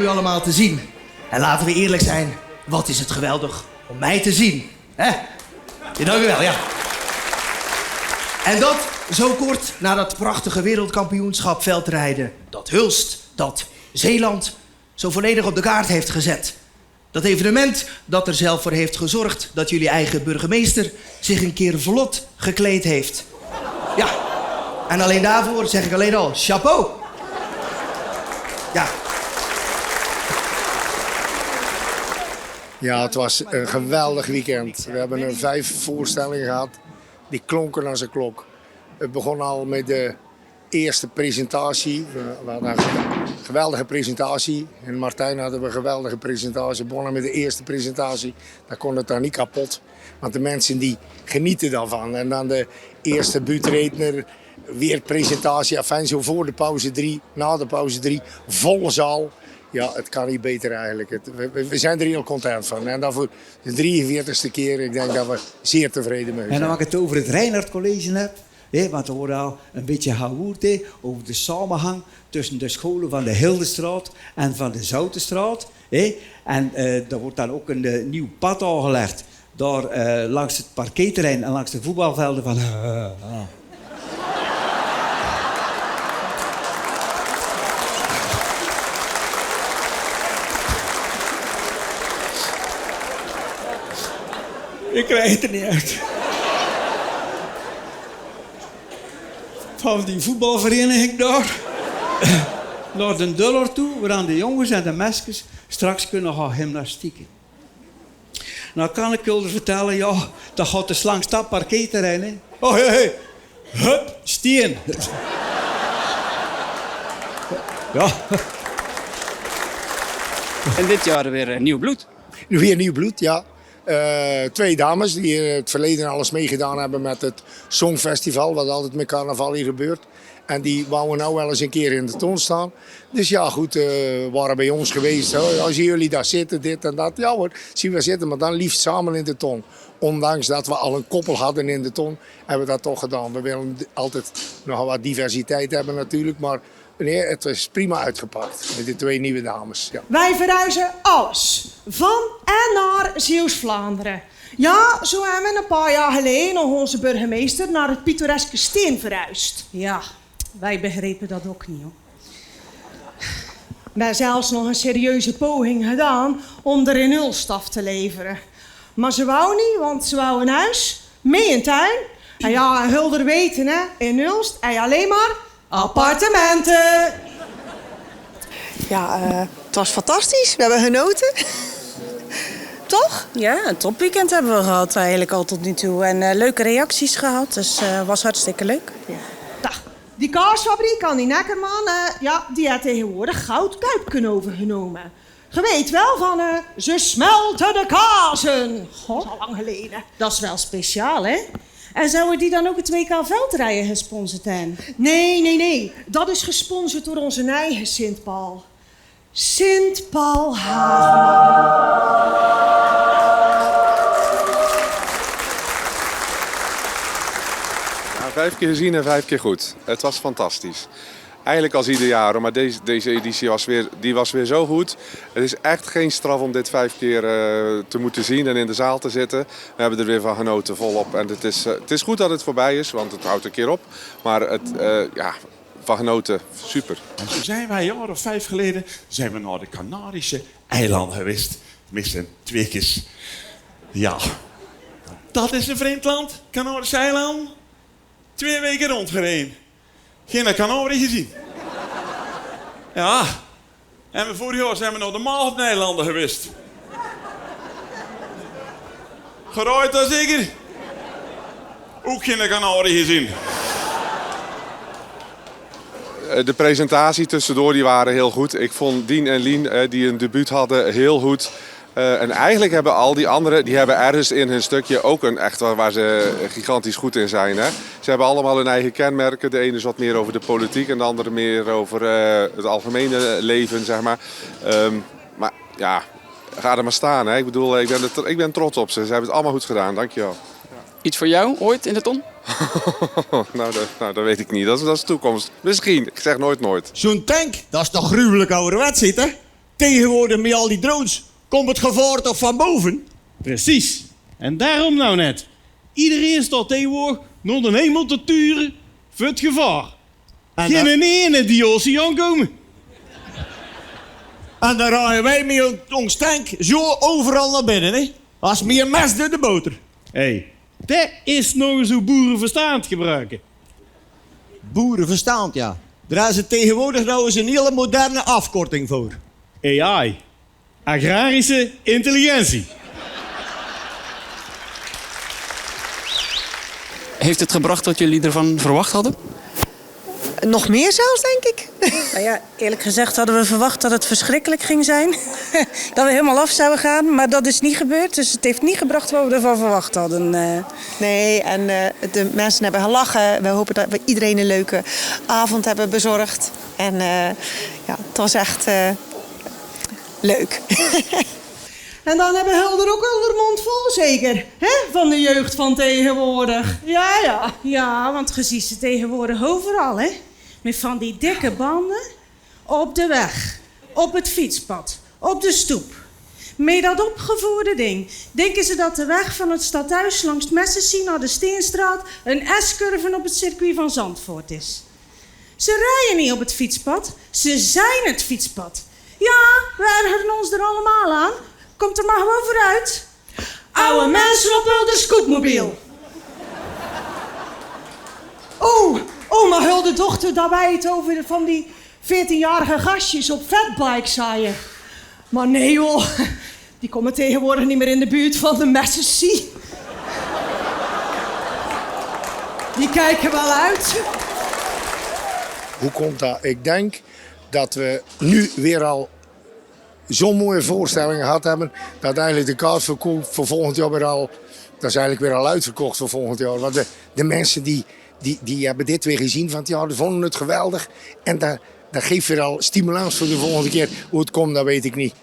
u allemaal te zien. En laten we eerlijk zijn, wat is het geweldig om mij te zien. Hè? Ja, dank u wel, ja. En dat zo kort na dat prachtige wereldkampioenschap veldrijden. Dat Hulst, dat Zeeland zo volledig op de kaart heeft gezet. Dat evenement dat er zelf voor heeft gezorgd dat jullie eigen burgemeester zich een keer vlot gekleed heeft. Ja, en alleen daarvoor zeg ik alleen al chapeau. Ja. Ja, het was een geweldig weekend. We hebben er 5 voorstellingen gehad. Die klonken als een klok. Het begon al met de eerste presentatie. We hadden een geweldige presentatie. In Martijn hadden we een geweldige presentatie. We begonnen met de eerste presentatie. Dan kon het daar niet kapot. Want de mensen die genieten daarvan. En dan de eerste buurtredner. Weer presentatie. Enfin, zo voor de pauze 3. Na de pauze 3. Volle zaal. Ja, het kan niet beter eigenlijk. We zijn er heel content van. En dan voor de 43ste keer, ik denk dat we zeer tevreden mee zijn. En dan ik het over het Reinhard College heb. Want er wordt al een beetje gehoord over de samenhang tussen de scholen van de Hildestraat en van de Zoutenstraat. En er wordt dan ook een nieuw pad aangelegd. Daar langs het parkeerterrein en langs de voetbalvelden van... Ik krijg het er niet uit. Van die voetbalvereniging daar. Naar de Duller toe, waar de jongens en de meisjes straks kunnen gaan gymnastieken. Nou kan ik jullie vertellen, ja, dat gaat dus langs dat parkeerterrein. Hè. Oh, hey. Hup, steen. Ja. En dit jaar weer nieuw bloed. Weer nieuw bloed, ja. 2 dames die in het verleden alles meegedaan hebben met het Songfestival, wat altijd met carnaval hier gebeurt. En die wouden nou wel eens een keer in de ton staan. Dus ja, goed, waren bij ons geweest. Als jullie daar zitten, dit en dat. Ja hoor, zien we zitten, maar dan liefst samen in de ton. Ondanks dat we al een koppel hadden in de ton, hebben we dat toch gedaan. We willen altijd nog wat diversiteit hebben natuurlijk, maar nee, het is prima uitgepakt met de 2 nieuwe dames. Ja. Wij verhuizen alles. Van en naar Zeeuws-Vlaanderen. Ja, zo hebben we een paar jaar geleden nog onze burgemeester naar het pittoreske Steen verhuisd. Ja, wij begrepen dat ook niet, hoor. We hebben zelfs nog een serieuze poging gedaan om er in Hulst af te leveren. Maar ze wou niet, want ze wou een huis, mee een tuin. En ja, en Hulder weten, hè, in Hulst en alleen maar appartementen. Ja, het was fantastisch. We hebben genoten. Toch? Ja, een topweekend hebben we gehad eigenlijk al tot nu toe. En leuke reacties gehad, dus was hartstikke leuk. Ja. Die kaasfabriek aan die Nekkerman, ja, die heeft tegenwoordig Goud Kuipken overgenomen. Je weet wel van, ze smelten de kazen. God, dat is al lang geleden. Dat is wel speciaal, hè? En zouden die dan ook het WK veldrijden gesponsord hebben? Nee. Dat is gesponsord door onze eigen Sint-Paul. Sint-Paul Haveman. 5 keer gezien en 5 keer goed. Het was fantastisch. Eigenlijk als ieder jaar, maar deze editie was weer zo goed. Het is echt geen straf om dit 5 keer te moeten zien en in de zaal te zitten. We hebben er weer van genoten volop. En het is goed dat het voorbij is, want het houdt een keer op. Maar van genoten, super. En zo zijn wij een jaar of 5 geleden zijn we naar de Canarische eilanden geweest. Tenminste, 2 keer. Ja, dat is een vreemd land, Canarische eilanden. 2 weken rondgereden. Geen Canarie gezien. Ja. En vorig jaar zijn we naar de Maagdeilanden geweest. Geraaid dat zeker? Ook geen Canarie gezien. De presentatie tussendoor die waren heel goed. Ik vond Dien en Lien die een debuut hadden heel goed. En eigenlijk hebben al die anderen, die hebben ergens in hun stukje ook een echt waar ze gigantisch goed in zijn. Hè? Ze hebben allemaal hun eigen kenmerken. De ene is wat meer over de politiek en de andere meer over het algemene leven, zeg maar. Maar ja, ga er maar staan. Hè? Ik bedoel, ik ben trots op ze. Ze hebben het allemaal goed gedaan. Dankjewel. Iets voor jou ooit in de ton? nou, dat weet ik niet. Dat is de toekomst. Misschien. Ik zeg nooit nooit. Zo'n tank, dat is toch gruwelijk ouderwets, hè? Tegenwoordig met al die drones komt het gevaar toch van boven? Precies. En daarom nou net. Iedereen staat tegenwoordig naar de hemel te turen voor het gevaar. Geen ene die oceaan komen. En dan rijden wij met ons tank zo overal naar binnen, hè? Als meer mes door de boter. Hé, dat is nog eens hoe boeren verstand gebruiken. Boerenverstand, ja. Daar is het tegenwoordig nou eens een hele moderne afkorting voor. AI. Agrarische intelligentie. Heeft het gebracht wat jullie ervan verwacht hadden? Nog meer zelfs, denk ik. Nou ja, eerlijk gezegd hadden we verwacht dat het verschrikkelijk ging zijn. Dat we helemaal af zouden gaan, maar dat is niet gebeurd. Dus het heeft niet gebracht wat we ervan verwacht hadden. Nee, en de mensen hebben gelachen. We hopen dat we iedereen een leuke avond hebben bezorgd. En ja, het was echt leuk. En dan hebben Helder ook al de mond vol, zeker. Hè? Van de jeugd van tegenwoordig. Ja, want je ziet ze tegenwoordig overal, hè. Met van die dikke banden. Op de weg, op het fietspad, op de stoep. Met dat opgevoerde ding denken ze dat de weg van het stadhuis langs Messensee naar de Steenstraat een S-curve op het circuit van Zandvoort is. Ze rijden niet op het fietspad, ze zijn het fietspad. Ja, we ergeren ons er allemaal aan. Komt er maar gewoon vooruit. Oude mensen op de scootmobiel. Oh, maar heel de dochter daarbij het over van die 14-jarige gastjes op fatbikes zaaien. Maar nee joh, die komen tegenwoordig niet meer in de buurt van de Messensee. Die kijken wel uit. Hoe komt dat? Ik denk dat we nu weer al zo'n mooie voorstellingen gehad hebben, dat eigenlijk de kaartverkoop voor volgend jaar weer al, dat is eigenlijk weer al uitverkocht voor volgend jaar. Want de mensen die hebben dit weer gezien van het jaar, die vonden het geweldig. En dat geeft weer al stimulans voor de volgende keer. Hoe het komt, dat weet ik niet.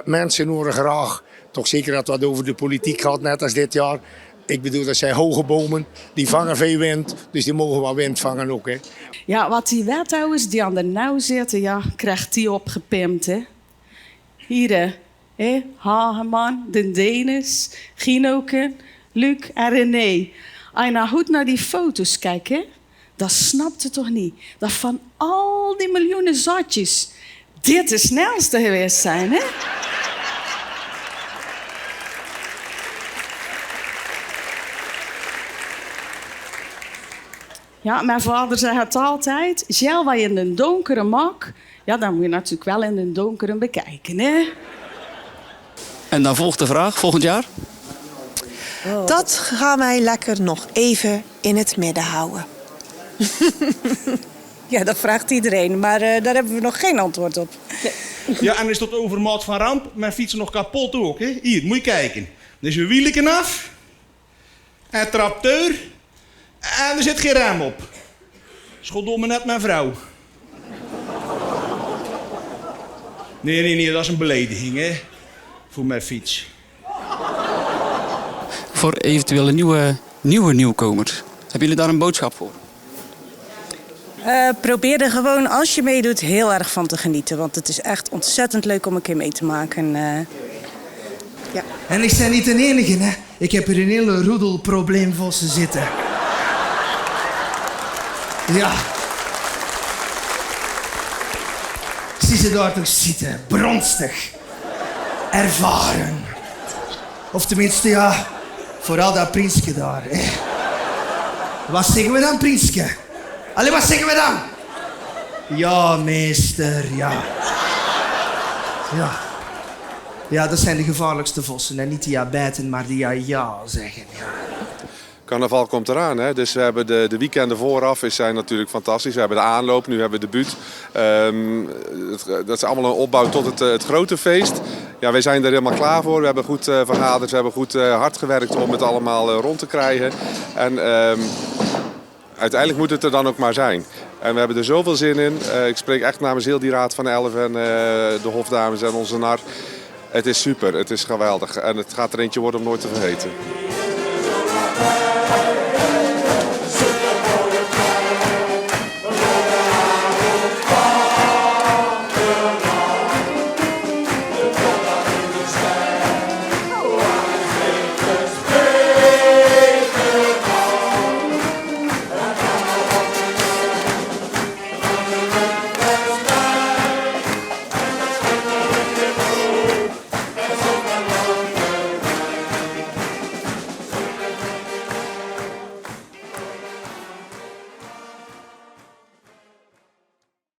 Mensen horen graag, toch zeker dat wat over de politiek gaat, net als dit jaar. Ik bedoel, dat zijn hoge bomen, die vangen veel wind, dus die mogen wel wind vangen ook. Hè. Ja, wat die wethouders die aan de nauw zitten, ja, krijgt die opgepimpt, hè. Hier, hè, Hageman, de Denis, Ginoke, Luc en René. Als je nou goed naar die foto's kijkt, hè, dan snapt het toch niet dat van al die miljoenen zatjes dit de snelste geweest zijn, hè? Ja, mijn vader zei het altijd. Zelf wat je in de donkere mag, ja, dan moet je natuurlijk wel in de donkere bekijken, hè? En dan volgt de vraag, volgend jaar? Dat gaan wij lekker nog even in het midden houden. Ja, dat vraagt iedereen, maar daar hebben we nog geen antwoord op. Ja, en is tot overmaat van ramp mijn fiets nog kapot ook, hè? Hier, moet je kijken. Er is een wielken af. Een trapteur. En er zit geen rem op. Schodomme net mijn vrouw. Nee, dat is een belediging, hè. Voor mijn fiets. Voor eventuele nieuwe nieuwkomers. Hebben jullie daar een boodschap voor? Probeer er gewoon, als je meedoet, heel erg van te genieten. Want het is echt ontzettend leuk om een keer mee te maken. Ja. En ik ben niet de enige, hè. Ik heb hier een hele roedel probleemvossen zitten. Ja. Zie ze daar toch zitten, bronstig. Ervaren. Of tenminste, ja, vooral dat prinsje daar, hè. Wat zeggen we dan, prinsje? Allee, wat zeggen we dan? Ja, meester, ja. Ja. Ja, dat zijn de gevaarlijkste vossen. En niet die ja bijten, maar die ja zeggen. Ja. Carnaval komt eraan, hè? Dus we hebben de weekenden vooraf zijn natuurlijk fantastisch. We hebben de aanloop, nu hebben we de debuut. Dat is allemaal een opbouw tot het grote feest. Ja, wij zijn er helemaal klaar voor. We hebben goed vergaderd, we hebben goed hard gewerkt om het allemaal rond te krijgen. En uiteindelijk moet het er dan ook maar zijn. En we hebben er zoveel zin in. Ik spreek echt namens heel die Raad van 11 en de hofdames en onze nar. Het is super, het is geweldig. En het gaat er eentje worden om nooit te vergeten.